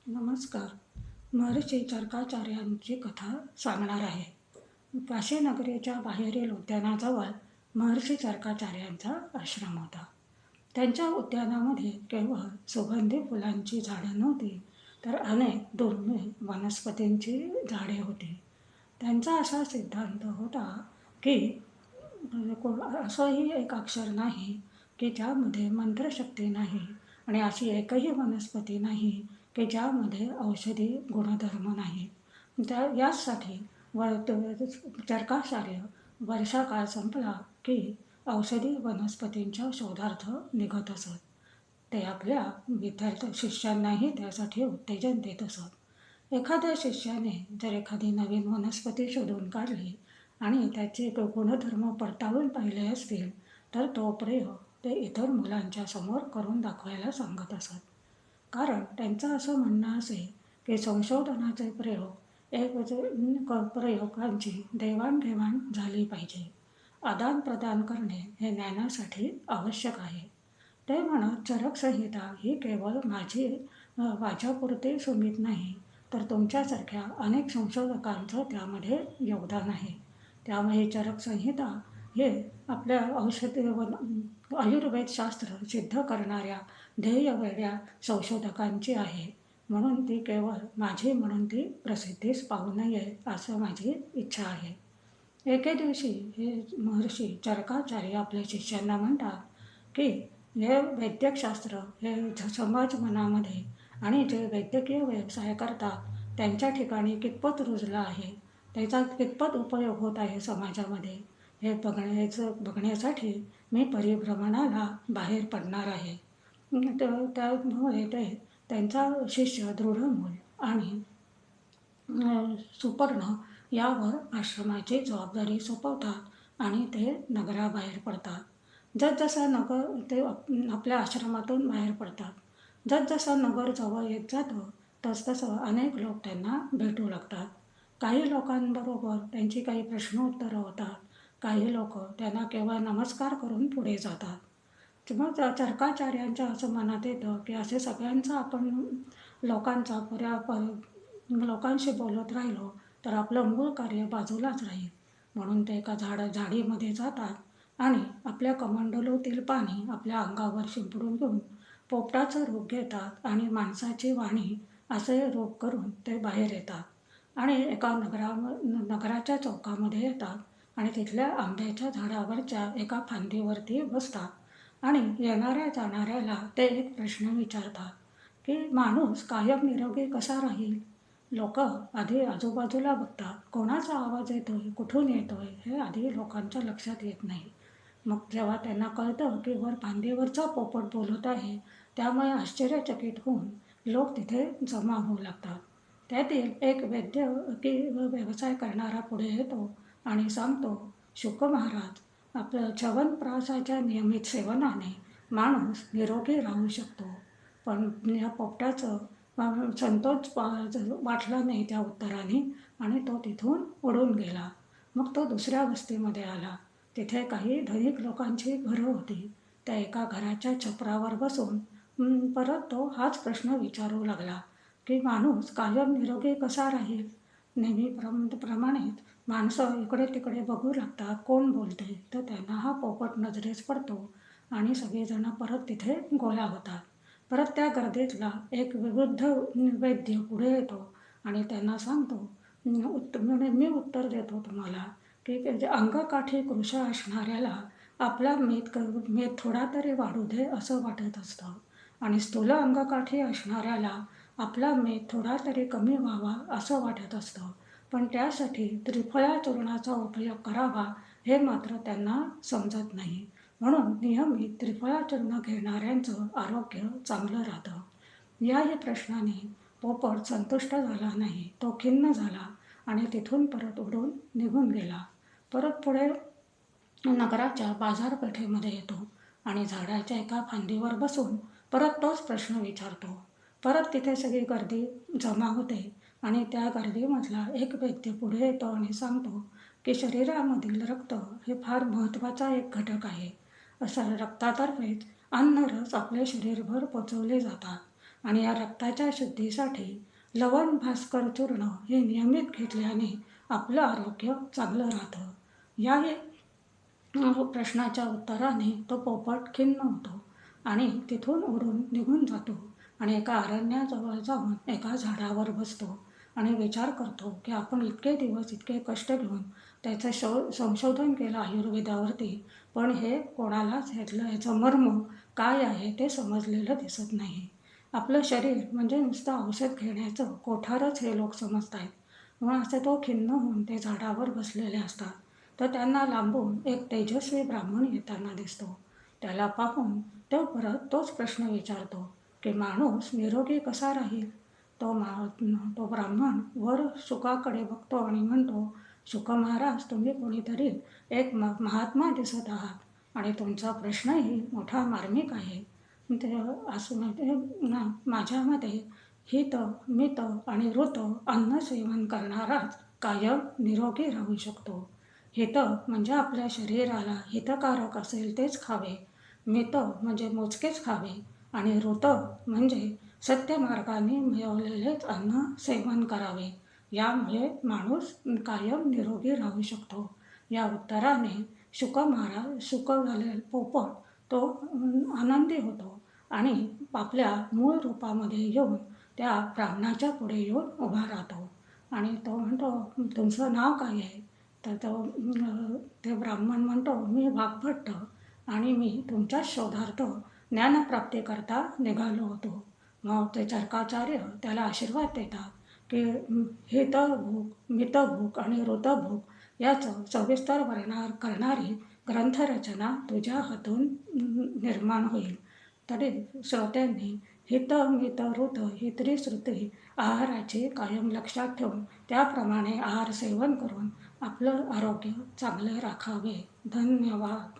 नमस्कार. महर्षी चरकाचार्यांची कथा सांगणार आहे. काशी नगरीच्या बाहेरील उद्यानाजवळ महर्षी चरकाचार्यांचा आश्रम होता. त्यांच्या उद्यानामध्ये केवळ सुगंधी फुलांची झाडं नव्हती, तर अनेक दुर्मिळ वनस्पतींची झाडे होती. त्यांचा असा सिद्धांत होता की असंही एक अक्षर नाही की ज्यामध्ये मंत्रशक्ती नाही, आणि अशी एकही वनस्पती नाही की ज्यामध्ये औषधी गुणधर्म नाही. याचसाठी चरकाचार्य वर्षाकाळ संपला की औषधी वनस्पतींच्या शोधार्थ निघत असत. ते आपल्या शिष्यांनाही त्यासाठी उत्तेजन देत असत. एखाद्या शिष्याने जर एखादी नवीन वनस्पती शोधून काढली आणि त्याचे गुणधर्म पडताळून पाहिले असतील, तर तो प्रयोग ते इतर मुलांच्या समोर करून दाखवायला सांगत असत. कारण त्यांचं असं म्हणणं असे की संशोधनाचे प्रयोगांची देवाणघेवाण झाली पाहिजे. आदानप्रदान करणे हे ज्ञानासाठी आवश्यक आहे. ते म्हणत, चरकसंहिता ही केवळ माझ्यापुरते सीमित नाही, तर तुमच्यासारख्या अनेक संशोधकांचं त्यामध्ये योगदान आहे. त्यामुळे चरकसंहिता हे आपल्या आयुर्वेदशास्त्र सिद्ध करणाऱ्या ध्येयवेड्या संशोधकांची आहे. म्हणून ती केवळ माझी म्हणून ती प्रसिद्धीस पावू नये असं माझी इच्छा आहे. एके दिवशी हे महर्षी चरकाचार्य आपल्या शिष्यांना म्हणतात की हे वैद्यकशास्त्र हे समाज मनामध्ये आणि जे वैद्यकीय व्यवसाय करतात त्यांच्या ठिकाणी कितपत रुजलं आहे, त्याचा कितपत उपयोग होत आहे समाजामध्ये, हे बघण्यासाठी मी परिभ्रमणाला बाहेर पडणार आहे. त्यामुळे ते त्यांचा शिष्य दृढमूल आणि सुपर्ण यावर आश्रमाची जबाबदारी सोपवतात आणि ते नगराबाहेर पडतात. जसजसा ते आपल्या आश्रमातून बाहेर पडतात, जसजसं नगर जवळ येत जातं तसतसं अनेक लोक त्यांना भेटू लागतात. काही लोकांबरोबर त्यांची काही प्रश्नोत्तरं होतात. काही लोक त्यांना केवळ नमस्कार करून पुढे जातात. मग चरकाचार्यांच्या असं मनात येतं की असे सगळ्यांचं आपण लोकांशी बोलत राहिलो तर आपलं मूळ कार्य बाजूलाच राहील. म्हणून ते एका झाडीमध्ये जातात आणि आपल्या कमंडलूतील पाणी आपल्या अंगावर शिंपडून घेऊन पोपटाचं रूप घेतात आणि माणसाची वाणी असे रूप करून ते बाहेर येतात आणि एका नगराच्या चौकामध्ये येतात आणि तिथल्या आंब्याच्या झाडावरच्या एका फांदीवरती बसतात आणि येणाऱ्या जाणाऱ्याला ते एक प्रश्न विचारतात की माणूस कायम निरोगी कसा राहील. लोक आधी आजूबाजूला बघतात, कोणाचा आवाज येतोय, कुठून येतोय हे आधी लोकांच्या लक्षात येत नाही. मग जेव्हा त्यांना कळतं की वर फांदीवरचा पोपट बोलत आहे, त्यामुळे आश्चर्यचकित होऊन लोक तिथे जमा होऊ लागतात. त्यातील एक व्यवसाय करणारा पुढे येतो आणि सांगतो, शुक महाराज, आपलं च्यवनप्राशाच्या नियमित सेवनाने माणूस निरोगी राहू शकतो. पण या पोपटाचं संतोष वाटला नाही त्या उत्तराने आणि तो तिथून उडून गेला. मग तो दुसऱ्या वस्तीमध्ये आला. तिथे काही धनिक लोकांची घरं होती. त्या एका घराच्या छपरावर बसून परत तो हाच प्रश्न विचारू लागला की माणूस कायम निरोगी कसा राहील. नेहमीप्रमाणेच माणसं इकडे तिकडे बघू लागतात, कोण बोलते, तर त्यांना हा पोपट नजरेस पडतो आणि सगळेजण परत तिथे गोळा होतात. परत त्या गर्दीतला एक वृद्ध वैद्य पुढे येतो आणि त्यांना सांगतो, मी उत्तर देतो तुम्हाला की अंगकाठी कृश असणाऱ्याला आपला मेद थोडा तरी वाढू दे असं वाटत असतं, आणि स्थूल अंगकाठी असणाऱ्याला आपला मेद थोडा तरी कमी व्हावा असं वाटत असतं. पण त्यासाठी त्रिफळा चूर्णाचा उपयोग करावा हे मात्र त्यांना समजत नाही. म्हणून नियमित त्रिफळा चूर्ण घेणाऱ्यांचं आरोग्य चांगलं राहतं. याही प्रश्नाने पोपट संतुष्ट झाला नाही. तो खिन्न झाला आणि तिथून परत उडून निघून गेला. परत पुढे नगराच्या बाजारपेठेमध्ये येतो आणि झाडाच्या एका फांदीवर बसून परत तोच प्रश्न विचारतो. परत तिथे सगळी गर्दी जमा होते आणि त्या गर्दीमधला एक वैद्य पुढे येतो आणि सांगतो की शरीरामधील रक्त हे फार महत्त्वाचा एक घटक आहे. असं रक्तातर्फेच अन्न रस आपले शरीरभर पोचवले जातात आणि या रक्ताच्या शुद्धीसाठी लवण भास्कर चूर्ण हे नियमित घेतल्याने आपलं आरोग्य चांगलं राहतं. या प्रश्नाच्या उत्तराने तो पोपट खिन्न होतो आणि तिथून उडून निघून जातो आणि एका अरण्याजवळ जाऊन एका झाडावर बसतो आणि विचार करतो की आपण इतके दिवस इतके कष्ट घेऊन त्याचं संशोधन केलं आयुर्वेदावरती, पण हे कोणालाच ह्याचं मर्म काय आहे ते समजलेलं दिसत नाही. आपलं शरीर म्हणजे नुसतं औषध घेण्याचं कोठारच हे लोक समजत आहेत. म्हणून असे तो खिन्न होऊन ते झाडावर बसलेले असतात. तर त्यांना लांबून एक तेजस्वी ब्राह्मण येताना दिसतो. त्याला पाहून तो परत तोच प्रश्न विचारतो की माणूस निरोगी कसा राहील. तो ब्राह्मण वर शुकाकडे बघतो आणि म्हणतो, शुक महाराज, तुम्ही कोणीतरी एक महात्मा दिसत आहात आणि तुमचा प्रश्नही मोठा मार्मिक आहे. ते असं माझ्या मते हित मित आणि ऋत अन्न सेवन करणाराच कायम निरोगी राहू शकतो. हित म्हणजे आपल्या शरीराला हितकारक असेल तेच खावे, मित म्हणजे मोजकेच खावे आणि ऋत म्हणजे सत्य मार्गाने मिळवलेलेच अन्न सेवन करावे. यामुळे माणूस कायम निरोगी राहू शकतो. या उत्तराने शुक झालेला पोपट तो आनंदी होतो आणि आपल्या मूळ रूपामध्ये येऊन त्या ब्राह्मणाच्या पुढे येऊन उभा राहतो आणि तो म्हणतो, तुमचं नाव काय आहे. तर ते ब्राह्मण म्हणतो, मी वाग्भट्ट आणि मी तुमच्याच शोधार्थ ज्ञानप्राप्तीकरता निघालो होतो. मग ते चरकाचार्य त्याला आशीर्वाद देतात की हितभूक मितभूक आणि ऋतभूक याचं सविस्तर वर्णन करणारी ग्रंथरचना तुझ्या हातून निर्माण होईल. तरी श्रोत्यांनी हित मित ऋत ही त्रिश्रुती आहाराची कायम लक्षात ठेवून त्याप्रमाणे आहार सेवन करून आपलं आरोग्य चांगले राखावे. धन्यवाद.